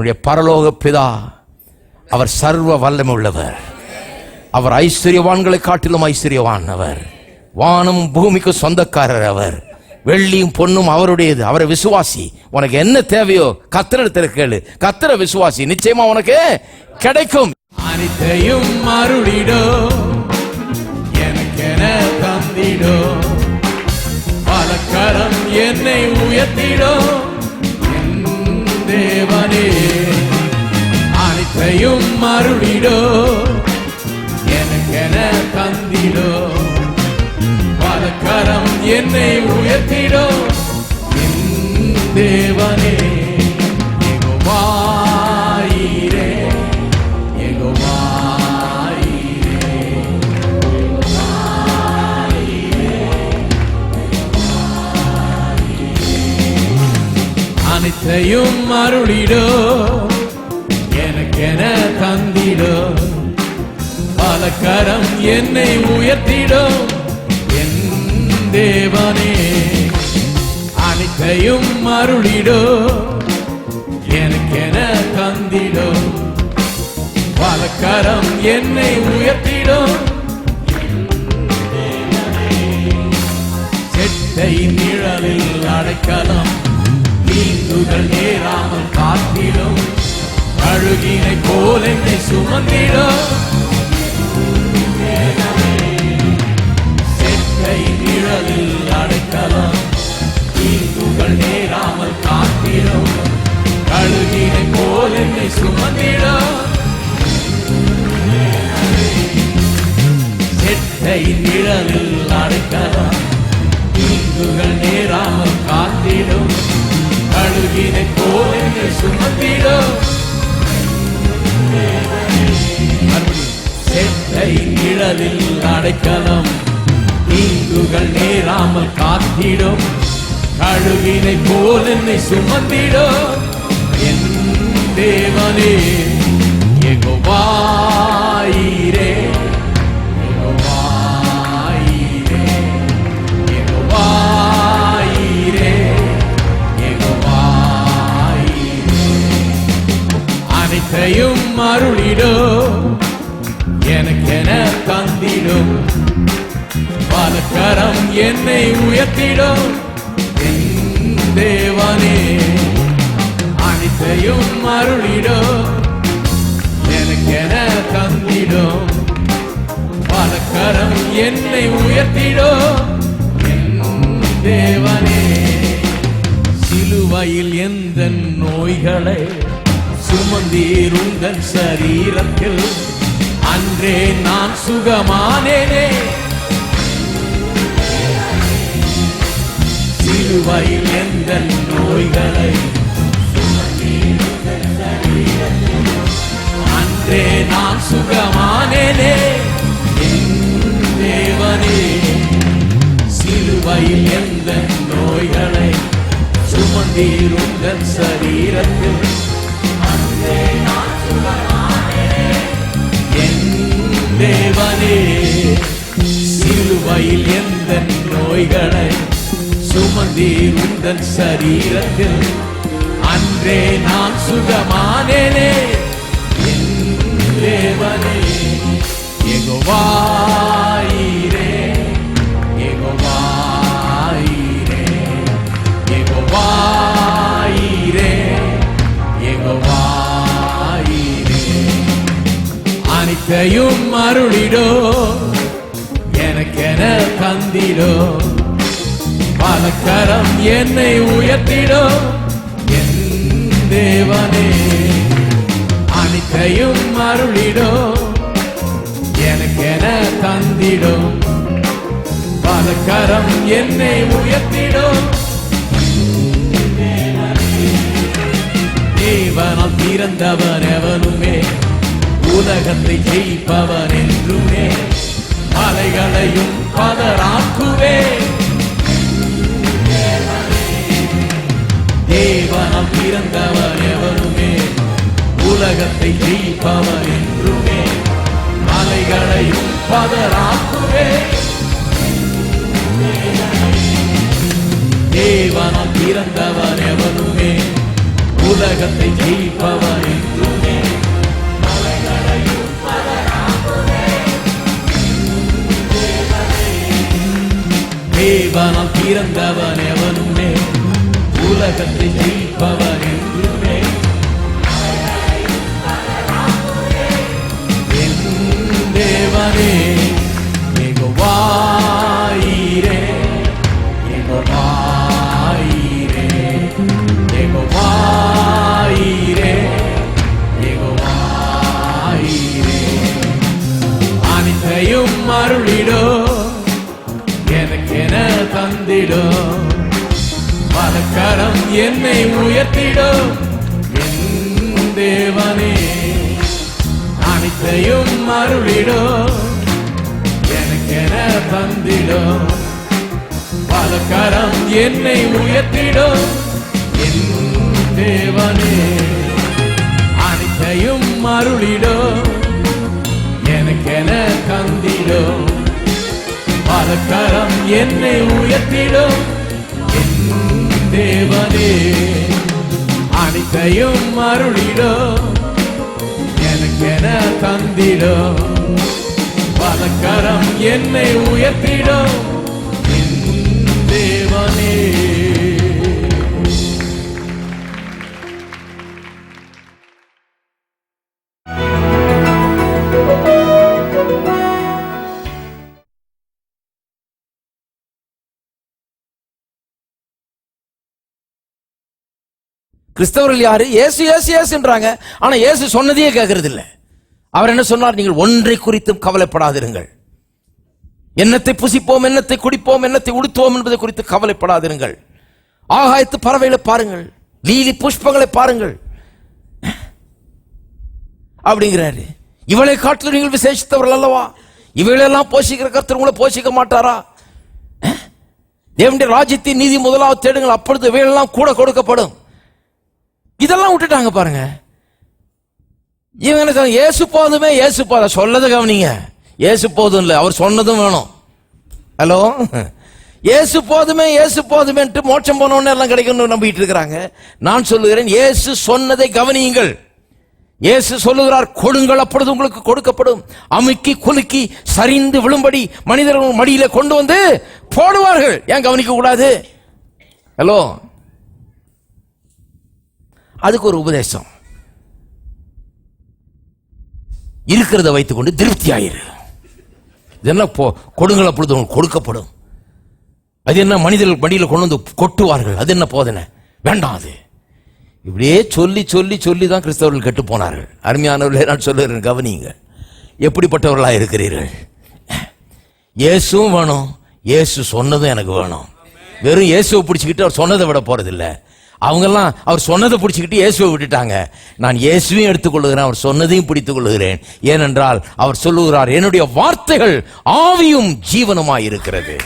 உன்னுடைய பரலோக பிதா அவர் சர்வ வல்லமை உள்ளவர். அவர் ஐஸ்வர்யவான்களை காட்டிலும் ஐஸ்வர்யவான். அவர் வானம் பூமிக்கு சொந்தக்காரர். அவர் வெள்ளியும் பொன்னும் அவருடையது. அவரை விசுவாசி. உனக்கு என்ன தேவையோ கர்த்தரிடத்தில் கேளு. கர்த்தரை விசுவாசி, நிச்சயமா உனக்கு கிடைக்கும். அனைத்தையும் அருளிடோ, எனக்கென தந்திடோ, பலக்கரம் என்னை உயர்த்திடோ என் தேவனே. அனைத்தையும் அருளிடோ, எனக்கென தந்திடோ, பலக்கரம் என்னை உயர்த்திடோ என் தேவனே. யெகோவாயிரே, யெகோவாயிரே, அனைத்தையும் அருளிடோ, எனக்கென தந்திடோ, பலக்கரம் என்னை உயர்த்திடோ என் தேவனே. அனைத்தையும் அருளிடோ, எனக்கென தந்திடோ, பலக்கரம் என்னை உயர்த்திடோ. செட்டை நிழலில் அடைக்கலம், தீங்குகள் நேராமல் காத்திடும், அழுகினை போல் என்னை சுமந்திடும். செட்டை நிழலில் அடைக்கலம், தீங்குகள் நேராமல் காத்திடும், அழுகினை போல் என்னை சுமந்திடும். செட்டை நிழலில் அடைக்கலம், தீங்குகள் நேராமல் காத்திடும், அழுகினை போல் என்னை சுமந்திடும். செட்டை நிழலில் அடைக்கலம், தீங்குகள் நேராமல் காத்திடும், கழுகினை போல் என்னை சுமந்திடும் என் தேவனே. யெகோவாயிரே, யெகோவாயிரே, யெகோவாயிரே, யெகோவாயிரே. அனைத்தையும் அருளிடோ, எனக்கென தந்திடும், பலக்கரம் என்னை உயர்த்திடும் என் தேவனே. அனைத்தையும் அருளிடோ, எனக்கென தந்திடும், பலக்கரம் என்னை உயர்த்திடும் என் தேவனே. சிலுவையில் எந்த நோய்களை சுமந்தீர் உங்கள் சரீரத்தில், அன்றே நான் சுகமானேனே. சிலுவையில் எந்த நோய்களை அன்றே நான் சுகமானேனே என் தேவனே. சிலுவையில் எந்த நோய்களை சுமந்தீர் உங்கள் சரீரத்தில், அன்றே நான் சுகமானேனே என் தேவனே. சிலுவையில் எந்த நோய்களை சுமந்தீர் உந்தன் சரீரத்தில், அன்றே நான் சுகமானேனே என் தேவனே. யெகோவாயிரே, யெகோவாயிரே, யெகோவாயிரே, யெகோவாயிரே. அனைத்தையும் அருளிடோ, எனக்கென தந்திடோ, பலக்கரம் என்னை உயர்த்திடோ என் தேவனே. அனைத்தையும் அருளிடோ, எனக்கென தந்திடோ, பலக்கரம் என்னை உயர்த்திடோ. தேவனால் பிறந்தவன் எவனுமே உலகத்தை ஜெயிப்பவன் என்றுமே, மலைகளையும் பதராக்குவே. தேவனால் பிறந்தவன் எவனுமே உலகத்தை ஜெயிப்பவன் என்றுமே, மலைகளையும் பதராக்குவே. தேவனால் பிறந்தவன் எவனுமே உலகத்தை ஜெயிப்பவர் என்றுமே தேவனால் பிறந்தவன் எவனுமே உலகத்தை ஜெயிப்பவர் என்றுமே என் தேவனே யெகோவாயிரே யெகோவாயிரே யெகோவாயிரே யெகோவாயிரே அனைத்தையும் அருளிடோ எனக்கென தந்திடோ பலக்கரம் என்னை உயர்த்திடோ என் தேவனே அனைத்தையும் அருளிடோ எனக்கென தந்திடோ பலக்கரம் என்னை உயர்த்திடோ என் தேவனே அனைத்தையும் அருளிடோ எனக்கென தந்திடோ பலக்கரம் என்னை உயர்த்திடோ என் தேவனே அனைத்தையும் அருளிடோ எனக்கென தந்திடோ பலக்கரம் என்னை உயர்த்திடோ என் தேவனே. கிறிஸ்தவர்கள் யாரு? இயேசு இயேசு இயேசுன்றாங்க, ஆனா இயேசு சொன்னதையே கேட்கறது இல்ல. அவர் என்ன சொன்னார்? நீங்கள் ஒன்றை குறித்தும் கவலைப்படாதிருங்கள். என்னத்தை புசிப்போம், என்னத்தை குடிப்போம், என்னத்தை உடுத்துவோம் என்பதை குறித்து கவலைப்படாதிருங்கள். ஆகாயத்து பறவைகளை பாருங்கள், லீலி புஷ்பங்களை பாருங்கள் அப்படிங்கிறாரு. இவளை காட்டிலும் நீங்கள் விசேஷித்தவர்கள் அல்லவா? இவைகளெல்லாம் போஷிக்கிற கர்த்தர் உங்களை போஷிக்க மாட்டாரா? தேவனுடைய ராஜ்யத்தின் நீதி முதலாவது தேடுங்கள், அப்பொழுது இவைகளெல்லாம் கூட கொடுக்கப்படும். இதெல்லாம் விட்டுட்டாங்க பாருங்க. இவங்க இயேசு போதுமே, இயேசு போத சொல்லதை கவனிங்க. இயேசு போதும் இல்லை, அவர் சொன்னதும் வேணும். ஹலோ, இயேசு போதுமே இயேசு போதுமேன்ட்டு மோட்சம் போனோன்னு எல்லாம் கிடைக்கணும்னு நம்பிட்டு இருக்கிறாங்க. நான் சொல்லுகிறேன், இயேசு சொன்னதை கவனியுங்கள். இயேசு சொல்லுகிறார், கொடுங்கள் அப்பொழுது உங்களுக்கு கொடுக்கப்படும். அமுக்கி குலுக்கி சரிந்து விழும்படி மனிதர்கள் மடியில கொண்டு வந்து போடுவார்கள். ஏன் கவனிக்க கூடாது? ஹலோ, அதுக்கு ஒரு உபதேசம். இருக்கிறத வைத்துக் கொண்டு திருப்தி ஆயிரு. இது என்ன கொடுங்கள் அப்பொழுது உங்களுக்கு கொடுக்கப்படும். அது என்ன மனிதர்கள் மடியில கொண்டு வந்து கொட்டுவார்கள். அது என்ன போதனை? வேண்டாம். அது இப்படியே சொல்லி சொல்லி சொல்லி தான் கிறிஸ்தவர்கள் கெட்டு போனார்கள். அருமையானவர்களே, நான் சொல்லுகிறேன், கவனிங்க. எப்படிப்பட்டவர்களா இருக்கிறீர்கள்? இயேசுவும் வேணும், இயேசு சொன்னதும் எனக்கு வேணும். வெறும் இயேசுவை பிடிச்சிக்கிட்டு அவர் சொன்னதை விட போறதில்ல. அவங்கெல்லாம் அவர் சொன்னதை பிடிச்சிக்கிட்டு இயேசுவை விட்டுட்டாங்க. நான் இயேசுவையும் எடுத்துக்கொள்ளுகிறேன், அவர் சொன்னதையும் பிடித்துக் கொள்ளுகிறேன். ஏனென்றால் அவர் சொல்லுகிறார், என்னுடைய வார்த்தைகள் ஆவியும் ஜீவனுமாய் இருக்கிறது.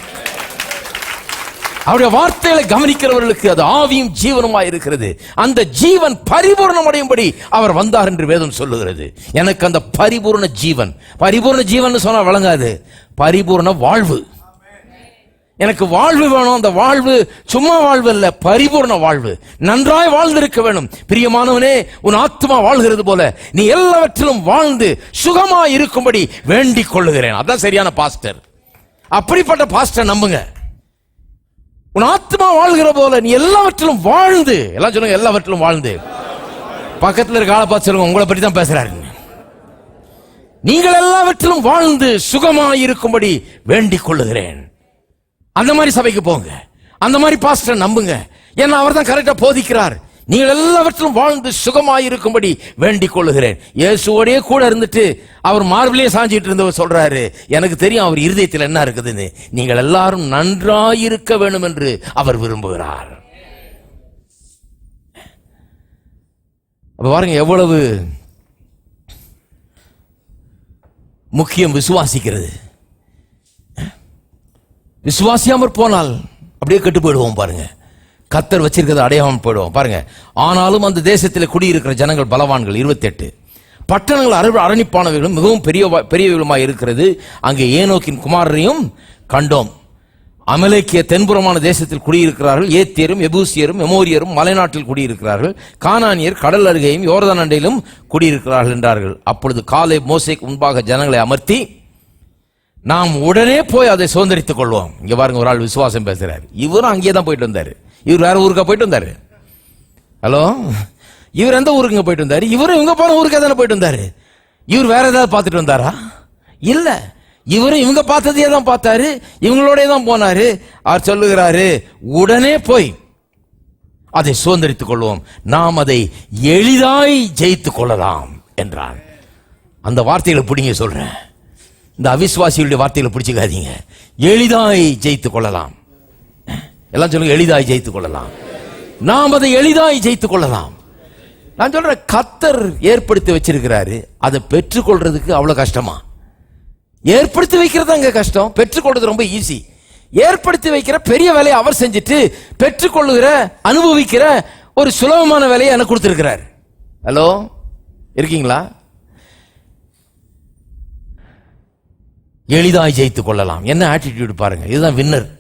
அவருடைய வார்த்தைகளை கவனிக்கிறவர்களுக்கு அது ஆவியும் ஜீவனுமாய் இருக்கிறது. அந்த ஜீவன் பரிபூர்ணம் அடையும்படி அவர் வந்தார் என்று வேதம் சொல்லுகிறது. எனக்கு அந்த பரிபூர்ண ஜீவன், பரிபூர்ண ஜீவன் சொன்னா விளங்காது, பரிபூர்ண வாழ்வு. எனக்கு வாழ்வு வேணும். அந்த வாழ்வு சும்மா வாழ்வு அல்ல, பரிபூர்ண வாழ்வு. நன்றாய் வாழ்ந்திருக்க வேணும். பிரியமானவனே, உன் ஆத்மா வாழ்கிறது போல நீ எல்லாவற்றிலும் வாழ்ந்து சுகமாய் இருக்கும்படி வேண்டிக் கொள்ளுகிறேன். அதான் சரியான பாஸ்டர். அப்படிப்பட்ட பாஸ்டர் நம்புங்க. உன் ஆத்மா வாழ்கிற போல நீ எல்லாவற்றிலும் வாழ்ந்து, எல்லாம் சொல்லுங்க, எல்லாவற்றிலும் வாழ்ந்து. பக்கத்தில் இருக்க ஆளை பார்த்து சொல்லுங்க, உங்களை பற்றி தான் பேசுறாரு. நீங்கள் எல்லாவற்றிலும் வாழ்ந்து சுகமாய் இருக்கும்படி வேண்டிக் கொள்ளுகிறேன். அந்த மாதிரி சபைக்கு போங்க, அந்த மாதிரி பாஸ்டர் நம்புங்க. ஏன்னா அவர் தான் கரெக்டா போதிக்கிறார். நீங்கள் எல்லாவற்றிலும் வாழ்ந்து சுகமாயிருக்கும்படி வேண்டிக் கொள்ளுகிறேன். இயேசுவோடே கூட இருந்துட்டு அவர் மார்பிலே சாஞ்சிட்டு இருந்தவர் சொல்றாரு, எனக்கு தெரியும் அவர் இருதயத்தில் என்ன இருக்குதுன்னு. நீங்கள் எல்லாரும் நன்றாயிருக்க வேண்டும் என்று அவர் விரும்புகிறார். அப்ப பாருங்க எவ்வளவு முக்கியம் விசுவாசிக்கிறது. விசுவாசியாமற் போனால் அப்படியே கெட்டு போயிடுவோம். பாருங்க, கர்த்தர் வச்சிருக்கிறது அடையாமல் போயிடுவோம். பாருங்க, ஆனாலும் அந்த தேசத்தில் குடியிருக்கிற ஜனங்கள் பலவான்கள். 28 பட்டணங்கள் அரணிப்பானவைகளும் மிகவும் பெரியவைகளுமாய் இருக்கிறது. அங்கே ஏனோக்கின் குமாரரையும் கண்டோம். அமலேக்கிய தென்புறமான தேசத்தில் குடியிருக்கிறார்கள். ஏத்தியரும் எபூசியரும் எமோரியரும் மலைநாட்டில் குடியிருக்கிறார்கள். கானானியர் கடல் அருகேயும் யோர்தான் அண்டையிலும் குடியிருக்கிறார்கள் என்றார்கள். அப்பொழுது காலேப் மோசேக்கு முன்பாக ஜனங்களை அமர்த்தி, நாம் உடனே போய் அதை சுதந்திரித்துக் கொள்வோம். இங்க பாருங்க, ஒரு ஆள் விசுவாசம் பேசுறாரு. இவரும் அங்கேயே தான் போயிட்டு வந்தாரு. இவர் வேற ஊருக்கா போயிட்டு வந்தாரு. ஹலோ, இவர் எந்த ஊருக்கு போயிட்டு வந்தாரு? இவரும் இவங்க போன ஊருக்கே தானே போயிட்டு வந்தாரு. இவர் வேற ஏதாவது பார்த்துட்டு வந்தாரா? இல்ல, இவரும் இவங்க பார்த்ததையே தான் பார்த்தாரு, இவங்களோட தான் போனாரு. அவர் சொல்லுகிறாரு, உடனே போய் அதை சுதந்திரித்துக் கொள்வோம், நாம் அதை எளிதாய் ஜெயித்துக் கொள்ளலாம் என்றான். அந்த வார்த்தைகளை பிடிங்க சொல்றேன். இந்த அவிசுவாசிகளுடைய வார்த்தைகளை பிடிச்சுக்காதீங்க. எளிதாய் ஜெயித்துக் கொள்ளலாம். எல்லாம் சொல்லுங்க, எளிதாய் ஜெயித்துக் கொள்ளலாம். நாம் அதை எளிதாய் ஜெயித்துக் கொள்ளலாம். நான் சொல்றேன், கர்த்தர் ஏற்படுத்தி வச்சிருக்கிறாரு. அதை பெற்றுக்கொள்றதுக்கு அவ்வளவு கஷ்டமா? ஏற்படுத்தி வைக்கிறது அங்க கஷ்டம், பெற்றுக்கொள்றது ரொம்ப ஈஸி. ஏற்படுத்தி வைக்கிற பெரிய வேலையை அவர் செஞ்சுட்டு பெற்றுக்கொள்ளுகிற அனுபவிக்கிற ஒரு சுலபமான வேலையை எனக்கு கொடுத்திருக்கிறார். ஹலோ, இருக்கீங்களா? எளிதாய் ஜெயித்துக் கொள்ளலாம். என்ன ஆட்டிடியூட் பாருங்க, இதுதான் வின்னர்.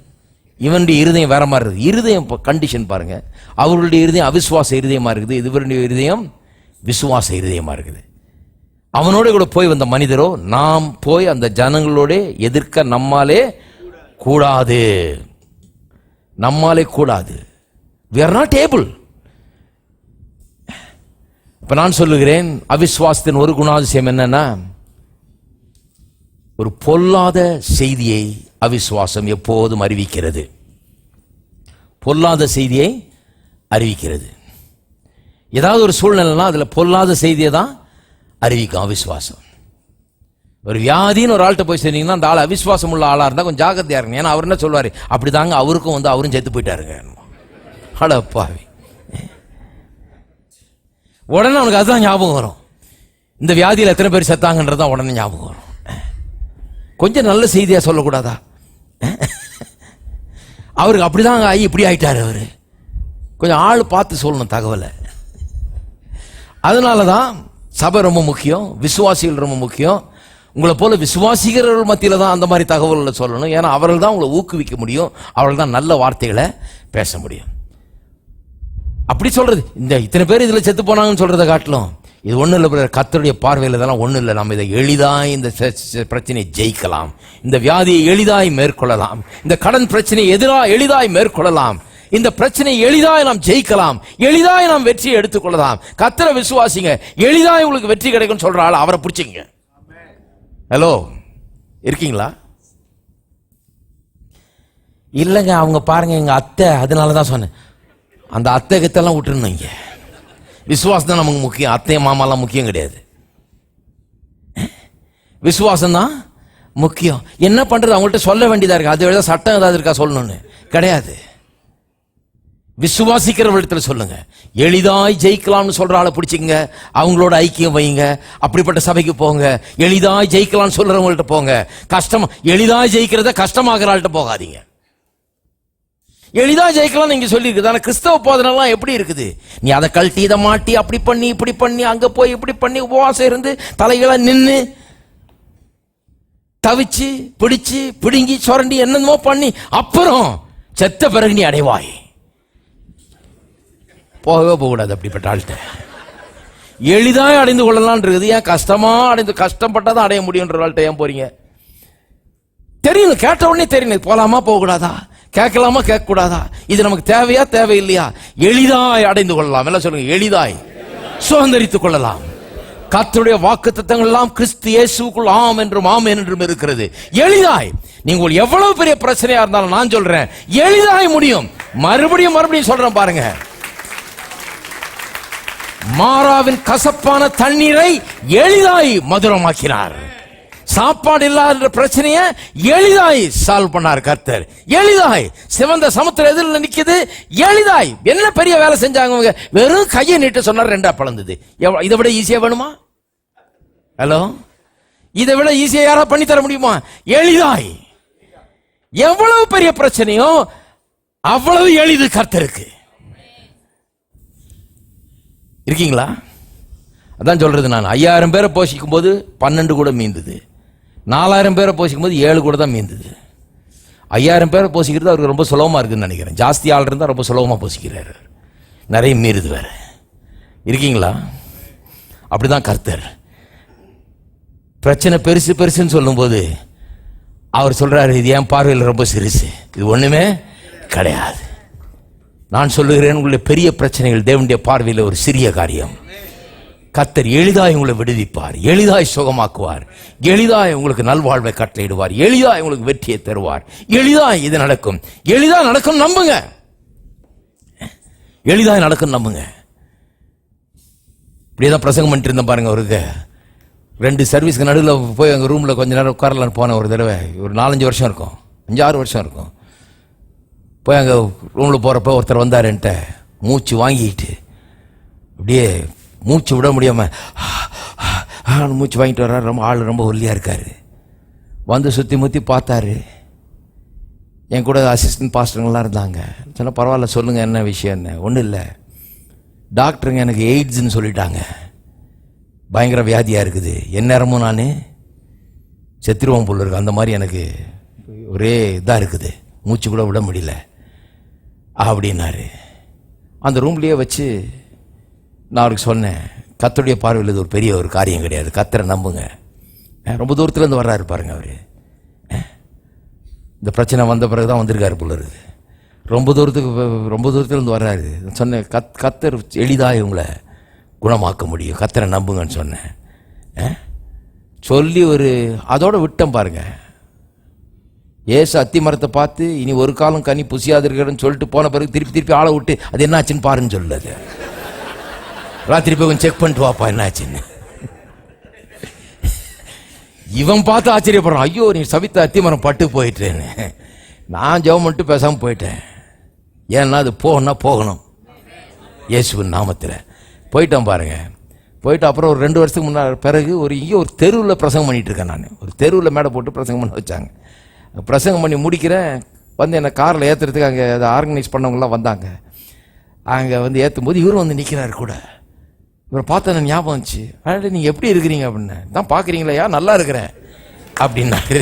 இவனுடைய இருதயம் வேற மாதிரி இருக்குது. இருதயம் கண்டிஷன் பாருங்க. அவர்களுடைய இருதயம் அவிசுவாச இருதயமா இருக்குது, இவருடைய இருதயம் விசுவாச இருதயமா இருக்குது. அவனோட கூட போய் வந்த மனிதரோ, நாம் போய் அந்த ஜனங்களோட எதிர்க்க நம்மாலே கூடாது, நம்மாலே கூடாது. we are not able. இப்ப நான் சொல்லுகிறேன், அவிசுவாசத்தின் ஒரு குணாதிசயம் என்னன்னா, ஒரு பொல்லாத செய்தியை அவிசுவாசம் எப்போதும் அறிவிக்கிறது. பொல்லாத செய்தியை அறிவிக்கிறது. ஏதாவது ஒரு சூழ்நிலைனா அதுல பொல்லாத செய்தியை தான் அறிவிக்கும் அவிசுவாசம். ஒரு வியாதின்னு ஒரு ஆள்கிட்ட போய் சொன்னீங்கன்னா, அந்த ஆள் அவிசுவாசம் உள்ள ஆளா இருந்தா கொஞ்சம் ஜாக்கிரதையா இருங்க. ஏன்னா அவர் என்ன சொல்வாரு, அப்படிதாங்க அவருக்கும் வந்து அவரும் செத்து போயிட்டாருங்க. அடப்பாவி, உடனே அவனுக்கு அதுதான் ஞாபகம் வரும். இந்த வியாதியில் எத்தனை பேர் செத்தாங்கன்றதான் உடனே ஞாபகம் வரும். கொஞ்சம் நல்ல செய்தியா சொல்லக்கூடாதா? அவருக்கு அப்படிதான் ஆகி இப்படி ஆயிட்டாரு. அவரு கொஞ்சம் ஆள் பார்த்து சொல்லணும் தகவலை. அதனாலதான் சபை ரொம்ப முக்கியம், விசுவாசிகள் ரொம்ப முக்கியம். உங்களை போல விசுவாசிகள் மத்தியில தான் அந்த மாதிரி தகவல்களை சொல்லணும். ஏன்னா அவர்கள் தான் உங்களை ஊக்குவிக்க முடியும், அவர்கள் தான் நல்ல வார்த்தைகளை பேச முடியும். அப்படி சொல்றது, இந்த இத்தனை பேர் இதுல செத்து போனாங்கன்னு சொல்றதை காட்டிலும் இது ஒன்றும் இல்லை. கர்த்தருடைய பார்வையில் இதெல்லாம் ஒன்றும் இல்லை. நம்ம இதை எளிதாய் இந்த பிரச்சனையை ஜெயிக்கலாம், இந்த வியாதியை எளிதாய் மேற்கொள்ளலாம், இந்த கடன் பிரச்சனையை எளிதாய் மேற்கொள்ளலாம், இந்த பிரச்சனையை எளிதாய் நாம் ஜெயிக்கலாம், எளிதாய் நாம் வெற்றியை எடுத்துக்கொள்ளலாம். கர்த்தரை விசுவாசிங்க, எளிதாய் உங்களுக்கு வெற்றி கிடைக்கும் சொல்ற ஆள் அவரை பிடிச்சிங்க. ஹலோ, இருக்கீங்களா? இல்லைங்க, அவங்க பாருங்க எங்க அத்தை, அதனாலதான் சொன்னேன். அந்த அத்தை கிட்டெல்லாம் விட்டுருணும். இங்க விசுவாசம் தான் நமக்கு முக்கியம், அத்தையும் மாமாலாம் முக்கியம் கிடையாது. விசுவாசம் தான் முக்கியம். என்ன பண்றது, அவங்கள்ட்ட சொல்ல வேண்டியதா இருக்கு. அது எழுத சட்டம் ஏதாவது இருக்கா சொல்லணும்னு கிடையாது. விசுவாசிக்கிறவர்கிட்ட சொல்லுங்க. எளிதாய் ஜெயிக்கலாம்னு சொல்ற ஆளை பிடிச்சிங்க, அவங்களோட ஐக்கியம் வைங்க, அப்படிப்பட்ட சபைக்கு போங்க. எளிதாய் ஜெயிக்கலாம்னு சொல்றவங்கள்ட்ட போங்க. கஷ்டம் எளிதாய் ஜெயிக்கிறத கஷ்டமாகிற ஆள்கிட்ட போகாதீங்க. எளிதா ஜெயிக்கலாம் நீங்க சொல்லி இருக்குது. ஆனா கிறிஸ்தவ போதனெல்லாம் எப்படி இருக்குது? நீ அதை கழட்டி இதை மாட்டி அப்படி பண்ணி இப்படி பண்ணி அங்க போய் இப்படி பண்ணி உபவாசம் இருந்து தலைகளை நின்று தவிச்சு பிடிச்சு பிடுங்கி சுரண்டி என்னமோ பண்ணி அப்புறம் செத்த பிறகு நீ அடைவாய். போகவே போகக்கூடாது அப்படிப்பட்ட ஆள்கிட்ட. எளிதாய் அடைந்து கொள்ளலாம் இருக்குது. ஏன் கஷ்டமா அடைந்து கஷ்டப்பட்டாதான் அடைய முடியுன்ற ஆள்கிட்ட ஏன் போறீங்க? தெரியணும், கேட்ட உடனே தெரியணும், போலாமா போகக்கூடாதா, கேட்கலாமா கேட்க கூடாதா, இது நமக்கு தேவையா தேவையில்லையா. எளிதாய் அடைந்து கொள்ளலாம். எல்லாம் சொல்லுங்க, எளிதாய் சுதந்திரித்துக் கொள்ளலாம். கர்த்தருடைய வாக்குத்தத்தங்கள் எல்லாம் கிறிஸ்து இயேசுவுக்குள் ஆம் என்றும் ஆமென் என்றும் இருக்கிறது. எளிதாய், நீங்கள் எவ்வளவு பெரிய பிரச்சனையா இருந்தாலும் நான் சொல்றேன், எளிதாய் முடியும். மறுபடியும் சொல்றேன் பாருங்க. மாறாவின் கசப்பான தண்ணீரை எளிதாய் மதுரமாக்கினார். சாப்பாடு இல்லாத பிரச்சனையை எளிதாய் சால்வ் பண்ணார் கர்த்தர். எளிதாய் சிவந்த சமுத்திர எதிரில் நிக்குது. எளிதாய் என்ன பெரிய வேலை செஞ்சாங்க? வெறும் கையை நீட்டு சொன்னார், ரெண்டா பழந்தது. இதை விட ஈஸியா வேணுமா? ஹலோ, இதை விட ஈஸியா யாரா பண்ணி தர முடியுமா? எளிதாய். எவ்வளவு பெரிய பிரச்சனையோ அவ்வளவு எளிது கர்த்தருக்கு. இருக்கீங்களா? அதான் சொல்றது. நான் 5000 பேரை போஷிக்கும் போது 12 கூட மீந்தது, 4000 பேரை போஷிக்கும் போது 7 கூட தான் மீந்தது. 5000 பேரை போசிக்கிறது அவருக்கு ரொம்ப சுலபமாக இருக்குன்னு நினைக்கிறேன். ஜாஸ்தி ஆள் இருந்தால் ரொம்ப சுலபமாக போசிக்கிறாரு, நிறைய மீறுது வேற. இருக்கீங்களா? அப்படிதான் கர்த்தர். பிரச்சனை பெருசு பெருசுன்னு சொல்லும்போது அவர் சொல்றாரு, இது என் பார்வையில் ரொம்ப சிறுசு, இது ஒண்ணுமே கிடையாது. நான் சொல்லுகிறேன், உங்களுடைய பெரிய பிரச்சனைகள் தேவனுடைய பார்வையில் ஒரு சிறிய காரியம். கர்த்தர் எளிதாய் உங்களை விடுவிப்பார், எளிதாய் சுகமாக்குவார், எளிதாய் உங்களுக்கு நல்வாழ்வை கட்டளையிடுவார், எளிதாய் உங்களுக்கு வெற்றியை தருவார், எளிதாய் இது நடக்கும். எளிதா நடக்கும் நம்புங்க, எளிதாய் நடக்கும் நம்புங்க. இப்படியேதான் பிரசங்கம் பண்ணிட்டு இருந்தேன் பாருங்க. அவருக்கு 2 சர்வீஸ்க்கு நடுவில் போய் எங்கள் ரூமில் கொஞ்ச நேரம் உட்காரலான்னு போனேன். ஒரு தடவை ஒரு 4-5 வருஷம் இருக்கும், 5-6 வருஷம் இருக்கும். போய் அங்கே ரூமில் போகிறப்ப ஒருத்தர் வந்தார், என்கிட்ட மூச்சு வாங்கிட்டு அப்படியே மூச்சு விட முடியாமல் மூச்சு வாங்கிட்டு வர்றாரு. ரொம்ப ஆள் ரொம்ப ஒல்லியாக இருக்கார். வந்து சுற்றி முற்றி பார்த்தாரு. என் கூட அசிஸ்டன்ட் பாஸ்டருங்கெல்லாம் இருந்தாங்க. சொன்னால் பரவாயில்ல சொல்லுங்கள், என்ன விஷயம்? என்ன? ஒன்றும் இல்லை, டாக்டருங்க எனக்கு எய்ட்ஸ்ன்னு சொல்லிட்டாங்க, பயங்கர வியாதியாக இருக்குது, எந்நேரமும் நான் செத்துருவோம் போல இருக்கு, அந்த மாதிரி எனக்கு ஒரே இதாக இருக்குது, மூச்சு கூட விட முடியல அப்படின்னாரு. அந்த ரூம்லேயே வச்சு நான் அவருக்கு சொன்னேன், கர்த்தருடைய பார்வையில் இது ஒரு பெரிய ஒரு காரியம் கிடையாது, கர்த்தரை நம்புங்க. ரொம்ப தூரத்துலேருந்து வர்றாரு பாருங்க அவர். இந்த பிரச்சனை வந்த பிறகு தான் வந்திருக்காரு போல இருக்குது. ரொம்ப தூரத்துலேருந்து வர்றாரு. சொன்னேன், கர்த்தர் எளிதாக இவங்களை குணமாக்க முடியும், கர்த்தரை நம்புங்கன்னு சொன்னேன். சொல்லி ஒரு அதோட விட்டேன் பாருங்க. ஏசு அத்தி மரத்தை பார்த்து இனி ஒரு காலம் கனி புசியாது இருக்கிறன்னு சொல்லிட்டு போன பிறகு திருப்பி ஆளை விட்டு அது என்ன ஆச்சுன்னு பாருன்னு சொல்லுது. ராத்திரி போய் கொஞ்சம் செக் பண்ணிட்டு வாப்பா என்ன ஆச்சுன்னு. இவன் பார்த்து ஆச்சரியப்படுறான், ஐயோ நீ சவித்த அத்தி மரம் பட்டு போயிட்டேன்னு. நான் ஜெபம் பண்ணிட்டு பேசாமல் போயிட்டேன். ஏன்னா அது போகணும் இயேசுவின் நாமத்தில். போயிட்டேன் பாருங்க. போயிட்டு அப்புறம் ஒரு 2 வருஷத்துக்கு முன்னாடி பிறகு இங்கே ஒரு தெருவில் பிரசங்கம் பண்ணிட்டு இருக்கேன். நான் ஒரு தெருவில் மேடை போட்டு பிரசங்கம் பண்ண வச்சாங்க. பிரசங்கம் பண்ணி முடிக்கிறேன். வந்து என்னை காரில் ஏற்றுறதுக்கு அங்கே அதை ஆர்கனைஸ் பண்ணவங்களாம் வந்தாங்க. அங்கே வந்து ஏற்றும் போது இவரும் வந்து நிற்கிறாரு கூட. இவரை பார்த்தா எனக்கு ஞாபகம் வந்துச்சு, அதாவது நீங்கள் எப்படி இருக்கிறீங்க அப்படின்னு. தான் பார்க்குறீங்களா, நல்லா இருக்கிறேன் அப்படின்னாரு.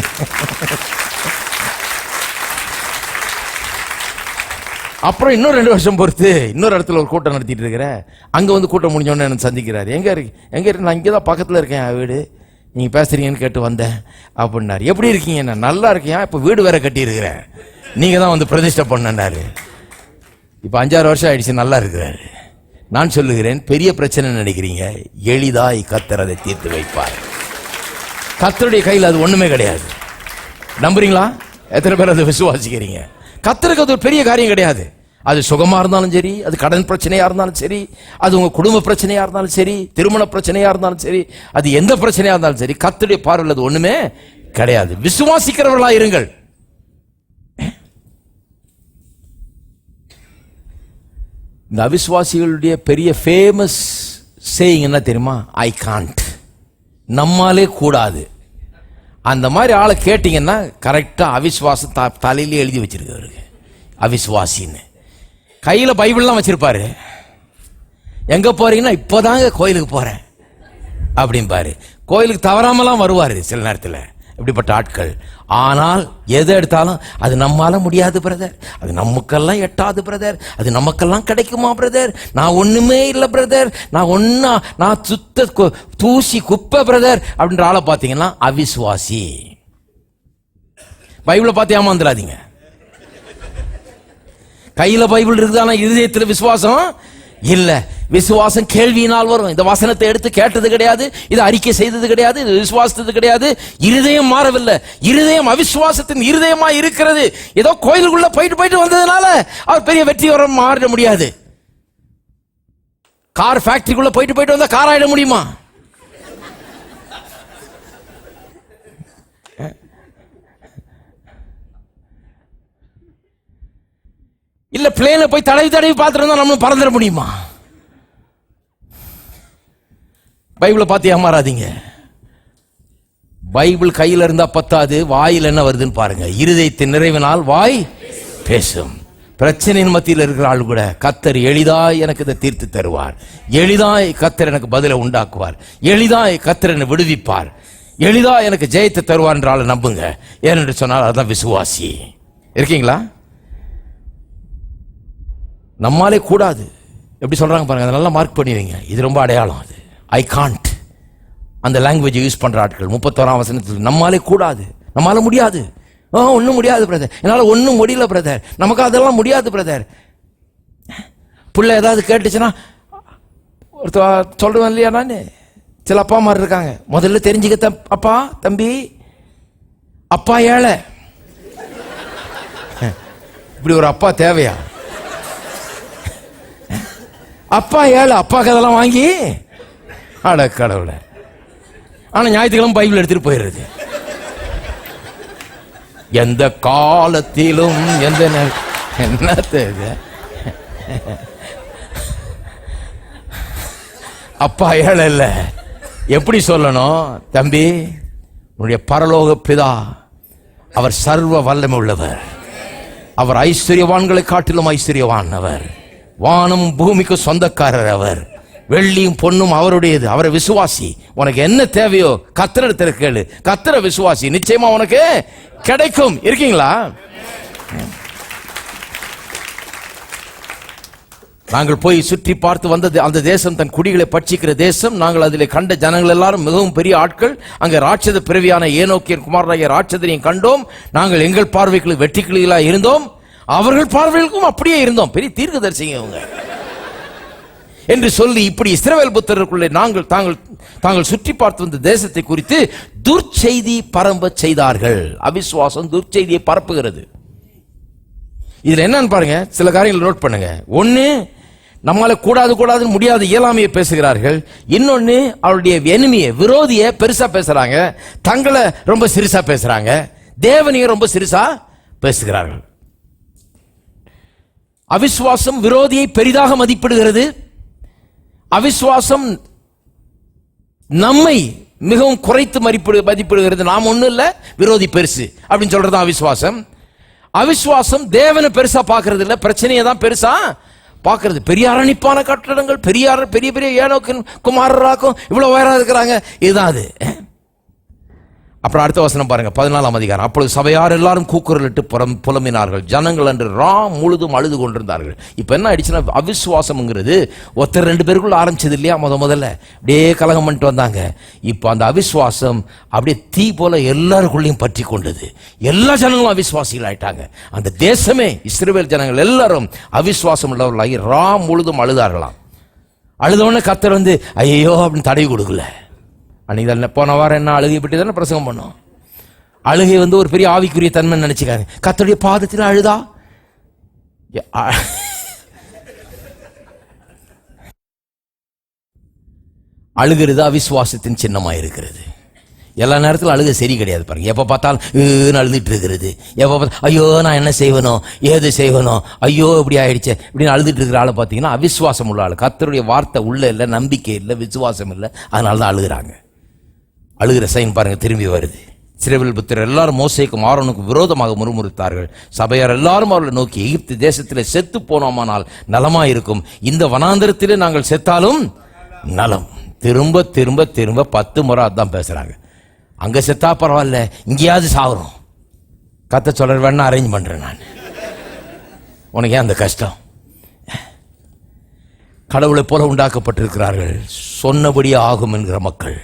அப்புறம் இன்னும் 2 வருஷம் பொறுத்து இன்னொரு இடத்துல ஒரு கூட்டம் நடத்திட்டு இருக்கிறேன். அங்கே வந்து கூட்டம் முடிஞ்சோடனே எனக்கு சந்திக்கிறாரு. எங்கே இருக்கு? நான் இங்கே தான் பக்கத்தில் இருக்கேன் வீடு, நீங்கள் பேசுகிறீங்கன்னு கேட்டு வந்தேன் அப்படின்னாரு. எப்படி இருக்கீங்க? நான் நல்லா இருக்கேன், இப்போ வீடு வேற கட்டியிருக்கிறேன், நீங்கள் தான் வந்து பிரதிஷ்டை பண்ணாரு. இப்போ 5-6 வருஷம் ஆயிடுச்சு, நல்லா இருக்கிறாரு. நான் சொல்லுகிறேன், பெரிய பிரச்சனை நினைக்கிறீங்க, எளிதாய் கர்த்தர் அதை தீர்த்து வைப்பார். கர்த்தருடைய கையில் அது ஒண்ணுமே கிடையாது. நம்புறீங்களா? எத்தனை பேர் அதை விசுவாசிக்கிறீங்க? கர்த்தருக்கு அது ஒரு பெரிய காரியம் கிடையாது. அது சுகமா இருந்தாலும் சரி, அது கடன் பிரச்சனையா இருந்தாலும் சரி, அது உங்க குடும்ப பிரச்சனையா இருந்தாலும் சரி, திருமண பிரச்சனையா இருந்தாலும் சரி, அது எந்த பிரச்சனையா இருந்தாலும் சரி, கர்த்தருடைய பார்வையில் அது ஒண்ணுமே கிடையாது. விசுவாசிக்கிறவர்களா இருங்கள். இந்த அவிசுவாசிகளுடைய பெரிய ஃபேமஸ் சேயிங் என்ன தெரியுமா? ஐ காண்ட், நம்மாலே கூடாது. அந்த மாதிரி ஆளை கேட்டீங்கன்னா கரெக்டா அவிசுவாசம் தலையிலே எழுதி வச்சிருக்காரு, அவிசுவாசின்னு. கையில பைபிள்லாம் வச்சிருப்பாரு. எங்க போறீங்கன்னா இப்போதாங்க கோயிலுக்கு போறேன் அப்படின்பாரு. கோயிலுக்கு தவறாமலாம் வருவாரு சில நேரத்தில், இப்படிப்பட்ட ஆட்கள். ஆனால் எதை எடுத்தாலும் அது நம்மால முடியாது பிரதர், அது நமக்கெல்லாம் எட்டாது பிரதர், அது நமக்கெல்லாம் கிடைக்குமா பிரதர், நான் ஒண்ணுமே இல்லை பிரதர், நான் சுத்த தூசி குப்பை பிரதர் அப்படின்ற ஆளை பார்த்தீங்கன்னா அவிசுவாசி. பைபிளை பார்த்து ஏமாந்துடாதீங்க. கையில பைபிள் இருக்குது, ஆனா இருதயத்தில் விசுவாசம் இல்ல. விசுவாசம் கேள்வியினால் வரும். இந்த வசனத்தை எடுத்து கேட்டது கிடையாது, இது அறிக்கை செய்தது கிடையாது, இது விசுவாசத்தது கிடையாது. இருதயம் மாறவில்லை. இருதயம் அவிசுவாசத்தின் இருதயமா இருக்கிறது. ஏதோ கோயிலுக்குள்ள போயிட்டு வந்ததுனால அவர் பெரிய வெற்றிகரம் மாற முடியாது. கார் ஃபேக்டரிக்குள்ள போயிட்டு வந்தா கார் ஆயிட முடியுமா? இல்ல பிளேன்ல போய் தடவி பார்த்துட்டு நம்ம பறந்துட முடியுமா? பைபிளை பார்த்து ஏமாறாதீங்க. பைபிள் கையில இருந்தா பத்தாது, வாயில் என்ன வருதுன்னு பாருங்க. இருதயத்தின் நிறைவினால் வாய் பேசும். பிரச்சனையின் மத்தியில் இருக்கிற ஆள் கூட கர்த்தர் எளிதாய் எனக்கு இதை தீர்த்து தருவார், எளிதாய் கர்த்தர் எனக்கு பதிலை உண்டாக்குவார், எளிதாய் கர்த்தர் என்னை விடுவிப்பார், எளிதாய் எனக்கு ஜெயத்தை தருவார் என்ற ஆளை நம்புங்க. ஏனென்று சொன்னால் அதுதான் விசுவாசி. இருக்கீங்களா? நம்மாலே கூடாது எப்படி சொல்றாங்க பாருங்க, அதை நல்லா மார்க் பண்ணிடுவீங்க. இது ரொம்ப அடையாளம். அது ஐ காண்ட், அந்த லாங்குவேஜ் யூஸ் பண்ற ஆட்கள் 31ஆம் வசனத்தில் நம்மாலே கூடாது, நம்மால முடியாது, ஒன்றும் முடியாது பிரதர், என்னால் ஒன்றும் முடியல பிரதர், நமக்கு அதெல்லாம் முடியாது பிரதர். பிள்ளை ஏதாவது கேட்டுச்சுன்னா சொல்றேன் இல்லையா, நான் சில அப்பா அம்மா இருக்காங்க, முதல்ல தெரிஞ்சுக்க அப்பா தம்பி, அப்பா ஏழை, இப்படி ஒரு அப்பா தேவையா? அப்பா ஏழை, அப்பாக்கு அதெல்லாம் வாங்கி அட கடவுளை. ஆனா ஞாயிற்றுக்கிழமை பைபிள் எடுத்துட்டு போயிடுறது. எந்த காலத்திலும் எந்த என்ன அப்பா ஏழை இல்ல. எப்படி சொல்லணும்? தம்பி, உன்னுடைய பரலோக பிதா அவர் சர்வ வல்லமை உள்ளவர், அவர் ஐஸ்வர்யவான்களை காட்டிலும் ஐஸ்வர்யவான், அவர் வானம் பூமிக்கு சொந்தக்காரர், அவர் வெள்ளியும் பொன்னும் அவருடையது, அவரை விசுவாசி. உனக்கு என்ன தேவையோ கர்த்தரிடத்தில் கேளு, கர்த்தரை விசுவாசி, நிச்சயமா உனக்கு கிடைக்கும். இருக்கீங்களா? நாங்கள் போய் சுற்றி பார்த்து வந்தது அந்த தேசம் தன் குடிகளை பட்சிக்கிற தேசம். நாங்கள் அதிலே கண்ட ஜனங்கள் எல்லாரும் மிகவும் பெரிய ஆட்கள். அங்கே ராட்சத பிறவியான ஏனோக்கியன் குமாரனாகிய ராட்சதனையும் கண்டோம். நாங்கள் எங்கள் பார்வைக்கு வெற்றிக்கிளிகளா இருந்தோம், அவர்கள் பார்வைகளுக்கும் அப்படியே இருந்தோம். பெரிய தீர்க்கதரிசிங்க அவங்க என்று சொல்லி இப்படி இஸ்ரவேல் புத்திரருக்குள்ளே தாங்கள் சுற்றி பார்த்து வந்த தேசத்தை குறித்து துர்ச்செய்தி பரம்ப செய்தார்கள். அவிசுவாசம் துர்ச்செய்தியை பரப்புகிறது. இதுல என்னன்னு பாருங்க, சில காரியங்கள் நோட் பண்ணுங்க. ஒன்னு, நம்மளால கூடாது கூடாதுன்னு முடியாது இயலாமையை பேசுகிறார்கள். இன்னொன்னு, அவருடைய எனிமியை விரோதியை பெருசா பேசுறாங்க, தங்களை ரொம்ப சிறுசா பேசுறாங்க, தேவனையும் ரொம்ப சிறுசா பேசுகிறார்கள். அவிசுவாசம் விரோதியை பெரிதாக மதிப்பிடுகிறது. அவிசுவாசம் நம்மை மிகவும் குறைத்து மதிப்பிடுகிறது. நாம் ஒண்ணும் இல்ல, விரோதி பெருசு அப்படின்னு சொல்றது அவிசுவாசம். அவிசுவாசம் தேவனை பெருசா பாக்குறது இல்ல, பிரச்சனையை தான் பெருசா பாக்குறது. பெரிய அரணிப்பான கட்டடங்கள், பெரிய பெரிய ஏனோக்கின் குமாரராக்கும் இவ்வளவு உயரா இருக்கிறாங்க, இதுதான் அது. அப்புறம் அடுத்த வசனம் பாருங்க, 14ஆம் அதிகாரம். அப்பொழுது சபையார் எல்லாரும் கூக்குரலிட்டு புலம்பினார்கள், ஜனங்கள் அன்று ராம் முழுதும் அழுது கொண்டிருந்தார்கள். இப்ப என்ன ஆயிடுச்சுன்னா, அவிசுவாசம்ங்கிறது ஒருத்தர் ரெண்டு பேருக்குள்ள ஆரம்பிச்சது இல்லையா, முதல்ல அப்படியே கலகம் பண்ணிட்டு வந்தாங்க. இப்ப அந்த அவிசுவாசம் அப்படியே தீ போல எல்லாருக்குள்ளேயும் பற்றி கொண்டது. எல்லா ஜனங்களும் அவிசுவாசிகள் ஆயிட்டாங்க. அந்த தேசமே, இஸ்ரவேல் ஜனங்கள் எல்லாரும் அவிசுவாசம் உள்ளவர்களாகி ராம் முழுதும் அழுதார்களாம். அழுதவொடனே கர்த்தர் வந்து ஐயோ அப்படின்னு தடவி கொடுக்கல. அன்னைக்கு போன வாரம் என்ன அழுகை பற்றி தானே பிரசங்கம் பண்ணோம். அழுகை வந்து ஒரு பெரிய ஆவிக்குரிய தன்மை நினைச்சுக்காங்க. கர்த்தருடைய பாதத்தில் அழுதா அழுகிறது அவிசுவாசத்தின் சின்னமாக இருக்கிறது. எல்லா நேரத்திலும் அழுக சரி கிடையாது பாருங்க. எப்போ பார்த்தாலும் அழுதுட்டு இருக்கிறது, எப்போ பார்த்தா ஐயோ நான் என்ன செய்வனோ ஏது செய்வனோ, ஐயோ இப்படி ஆயிடுச்சு இப்படின்னு அழுதுட்டு இருக்கிற ஆளை பார்த்தீங்கன்னா அவிசுவாசம் உள்ள ஆள். கர்த்தருடைய வார்த்தை உள்ள இல்லை, நம்பிக்கை இல்லை, விசுவாசம் இல்லை, அதனால தான் அழுகிறாங்க. அழுகிற சைன் பாருங்க திரும்பி வருது. இஸ்ரவேல் புத்திரர் எல்லாரும் மோசேக்கும் ஆரோனுக்கும் விரோதமாக முறுமுறுத்தார்கள். சபையார் எல்லாரும் அவர்களை நோக்கி, எகிப்து தேசத்திலே செத்து போனோமானால் நலமாயிருக்கும், இந்த வனாந்தரத்திலே நாங்கள் செத்தாலும் நலம். திரும்ப திரும்ப திரும்ப 10 முறை அதான் பேசுறாங்க. அங்க செத்தா பரவாயில்ல, இங்கேயாவது சாகுறோம். கத்த சொல்ற வேணா அரேஞ்ச் பண்றேன் நான், உனக்கு ஏன் அந்த கஷ்டம்? கடவுளை போல உண்டாக்கப்பட்டிருக்கிறார்கள், சொன்னபடியே ஆகும் என்கிற மக்கள்.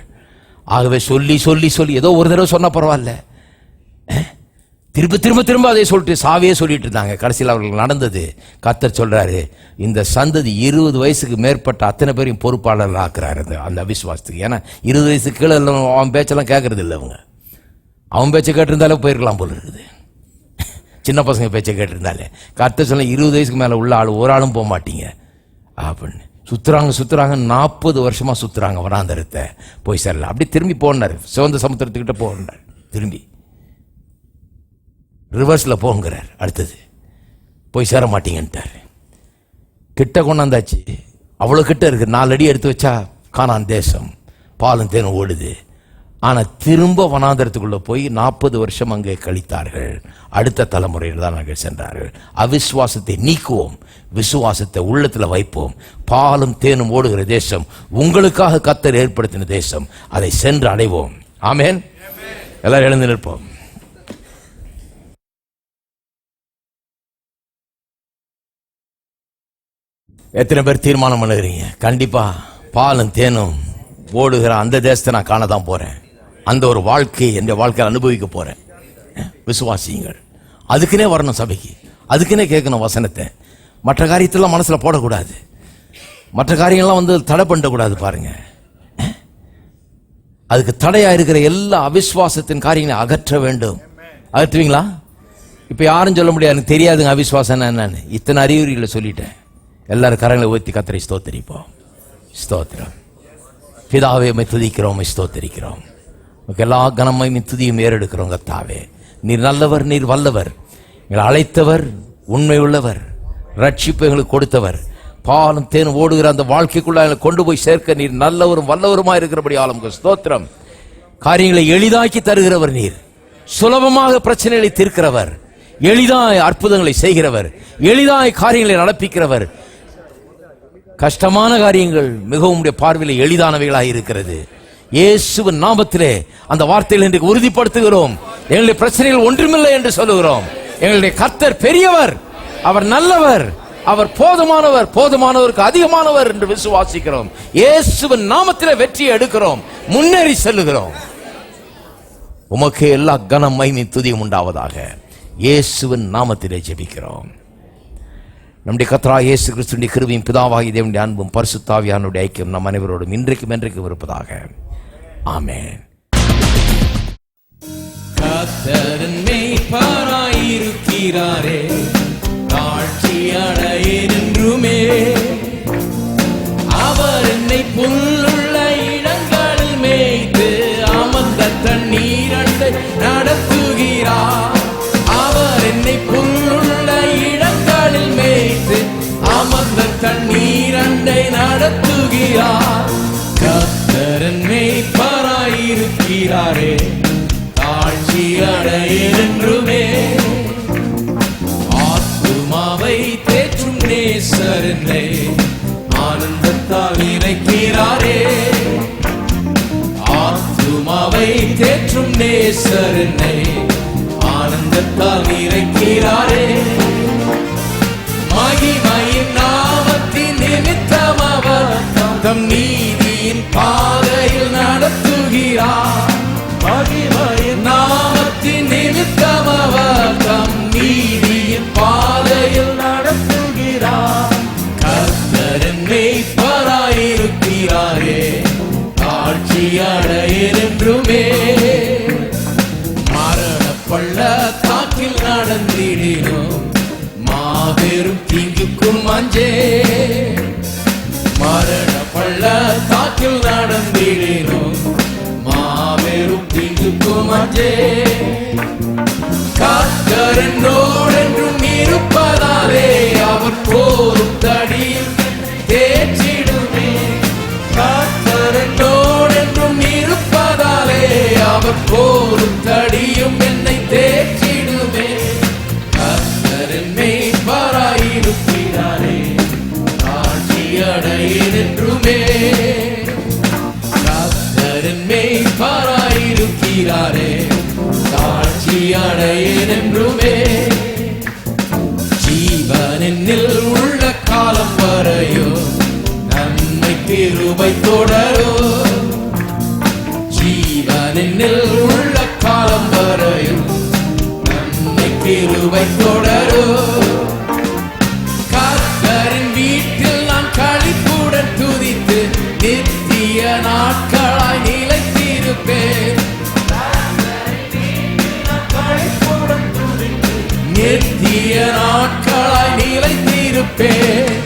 ஆகவே சொல்லி சொல்லி சொல்லி ஏதோ ஒரு தடவை சொன்ன பரவாயில்ல, திரும்ப திரும்ப திரும்ப அதை சொல்லிட்டு சாவே சொல்லிட்டு இருந்தாங்க. கடைசியில் அவர்கள் நடந்தது. கர்த்தர் சொல்றாரு, இந்த சந்ததி 20 வயசுக்கு மேற்பட்ட அத்தனை பேரையும் பொறுப்பாளர்கள் ஆக்குறாரு அந்த அவிசுவாசத்துக்கு. ஏன்னா 20 வயசுக்கு கீழே அவன் பேச்செல்லாம் கேட்கறது இல்லை. அவன் பேச்சை கேட்டிருந்தாலே போயிருக்கலாம் போல இருக்குது. சின்ன பசங்க பேச்சை கேட்டிருந்தாலே. கர்த்தர் சொன்ன 20 வயசுக்கு மேலே உள்ள ஆள் ஒரு ஆளும் போக மாட்டீங்க அப்படின்னு. சுத்துறாங்க 40 வருஷமா சுத்துறாங்க வனாந்தரத்தை, போய் சேரல. அப்படி திரும்பி போனார், சிவந்த சமுத்திரத்துக்கிட்ட போனார். திரும்பி ரிவர்ஸ்ல போங்கிறார். அடுத்தது போய் சேர மாட்டீங்கன்ட்டார். கிட்ட கொண்டாந்தாச்சு, அவ்வளோ கிட்ட இருக்கு, 4 அடி எடுத்து வச்சா கானான் தேசம், பாலும் தேனும் ஓடுது. ஆனா திரும்ப வனாந்தரத்துக்குள்ள போய் 40 வருஷம் அங்கே கழித்தார்கள். அடுத்த தலைமுறையில் தான் நாங்கள் சென்றார்கள். அவிசுவாசத்தை நீக்குவோம், விசுவாசத்தை உள்ளத்துல வைப்போம். பாலும் தேனும் ஓடுகிற தேசம், உங்களுக்காக கர்த்தர் ஏற்படுத்தின தேசம், அதை சென்று அடைவோம். ஆமென். எல்லாரும் எழுந்து நிற்போம். எத்தனை பேர் தீர்மானம் பண்ணுகிறீங்க? கண்டிப்பா பாலும் தேனும் ஓடுகிற அந்த தேசத்தை நான் காணதான் போறேன். அந்த ஒரு வாழ்க்கையை என் வாழ்க்கையில் அனுபவிக்க போறேன். விசுவாசியுங்கள். அதுக்குன்னே வரணும் சபைக்கு, அதுக்குன்னே கேட்கணும் வசனத்தை. மற்ற காரியத்தெல்லாம் மனசுல போடக்கூடாது, மற்ற காரியங்கள்லாம் தடை பண்ணக்கூடாது. பாருங்க, அதுக்கு தடையா இருக்கிற எல்லா அவிசுவாசத்தின் காரியங்களை அகற்ற வேண்டும். அகற்றுவீங்களா? இப்ப யாரும் சொல்ல முடியாது எனக்கு தெரியாதுங்க அவிசுவாசம் என்னன்னு. இத்தனை அறிகுறிகளை சொல்லிட்டேன். எல்லாரும் கரங்களை ஊற்றி கர்த்தரை ஸ்தோத்தரிப்போம். ஸ்தோத்திரம். பிதாவே உம்மை துதிக்கிறோம், ஸ்தோத்தரிக்கிறோம். எல்லா கனமையும் துதியும் ஏறெடுக்கிறோம். கர்த்தாவே நீர் நல்லவர், நீர் வல்லவர், எங்களை அழைத்தவர், உண்மை உள்ளவர், ரட்சிப்பு எங்களுக்கு கொடுத்தவர், பாலும் தேன் ஓடுகிற அந்த வாழ்க்கைக்குள்ள எங்களை கொண்டு போய் சேர்க்க நீர் நல்லவரும் வல்லவருமா இருக்கிறபடி ஆளுங்க ஸ்தோத்திரம். காரியங்களை எளிதாக்கி தருகிறவர் நீர், சுலபமாக பிரச்சனைகளை தீர்க்கிறவர், எளிதாய் அற்புதங்களை செய்கிறவர், எளிதாய் காரியங்களை நடப்பிக்கிறவர். கஷ்டமான காரியங்கள் மிகவும் பார்வையில் எளிதானவைகளாக இருக்கிறது. இயேசுவின் நாமத்திலே அந்த வார்த்தைகளை இன்றைக்கு உறுதிப்படுத்துகிறோம். எங்களுடைய பிரச்சனைகள் ஒன்றுமில்லை என்று சொல்லுகிறோம். எங்களுடைய கர்த்தர் பெரியவர், அவர் நல்லவர், அவர் போதுமானவர், போதுமானவருக்கு அதிகமானவர் என்று விசுவாசிக்கிறோம். இயேசுவின் நாமத்திலே வெற்றியை எடுக்கிறோம், முன்னேறி செல்லுகிறோம். உமக்கு எல்லா கனம் மகிமை துதியும் உண்டாவதாக. இயேசுவின் நாமத்திலே ஜெபிக்கிறோம். நம்முடைய கர்த்தராகிய இயேசு கிறிஸ்துவின் கிருபையும் பிதாவாகிய தேவனுடைய அன்பும் பரிசுத்த ஆவியானவருடைய ஐக்கியம் நம் அனைவரோடும் இன்றைக்கும் என்றைக்கும் இருப்பதாக. ஆமென். கர்த்தர் மேய்ப்பராயிருக்கிறாரே, தாழ்ச்சி அடையேன் என்றுமே. அவர் என்னை புல்லுள்ள இடங்களில் மேய்த்து அமர்ந்த தண்ணீரண்டை நடத்துகிறார். அவர் என்னை புல்லுள்ள இடங்களில் மேய்த்து அமர்ந்த தண்ணீரண்டை நடத்துகிறார். கர்த்தர் மேய்ப்பராயிருக்கிறாரே, தாழ்ச்சி அடையேன் என்றுமே. ஆத்துமாவை தேற்றும் நேசர் என்னை ஆனந்தத்தால் இணைக்கிறாரே. ஆத்துமாவை தேற்றும் நேசர் என்னை ஆனந்தத்தால் இறைக்கிறாரே. மகிமையின் நாமத்தின் நிமித்தம் அவர் தம் நீதியின் பாதையில் நடத்துகிறார். மகிமையின் நாமத்தின் நிமித்தம் அவர் தம் நீதியின் பாதையில் நடத்துகிறார். கர்த்தர் மேய்ப்பராயிருக்கிறாரே, தாழ்ச்சி அடையேன் என்றுமே. பள்ளத்தாக்கில் நடந்திடினோம், மாபெரும் தீங்குக்கும் அஞ்சே. மரண பள்ளத்தாக்கில் நடந்திடினோம், மாபெரும் தீங்குக்கும் அஞ்சே. கர்த்தர் என்னோடென்றும் இருப்பதாலே அவர் போரும் தடியில் தேற்றிடுமே. கர்த்தர் என்னோடென்றும் இருப்பதாலே அவர் போரும் தடியும் என்னை தேற்றிடுமே. கர்த்தர் மேய்ப்பராயிருக்கிறாரே, தாழ்ச்சி அடையேன் என்றுமே. கர்த்தர் மேய்ப்பராயிருக்கிறாரே, தாழ்ச்சி அடையேன் என்றுமே. ஜீவனில் உள்ள காலம் வரையோ நன்மை கிருபை தொடரோ. ஜீவனில் உள்ள காலம் வரையும் நன்மை கிருபை தொடரோ. கர்த்தரின் வீட்டில் நான் களிப்புடன் துதித்து நித்திய நாட்களாய் நிலைத்திருப்பேன். நித்திய நாட்களாய் நிலைத்திருப்பேன்.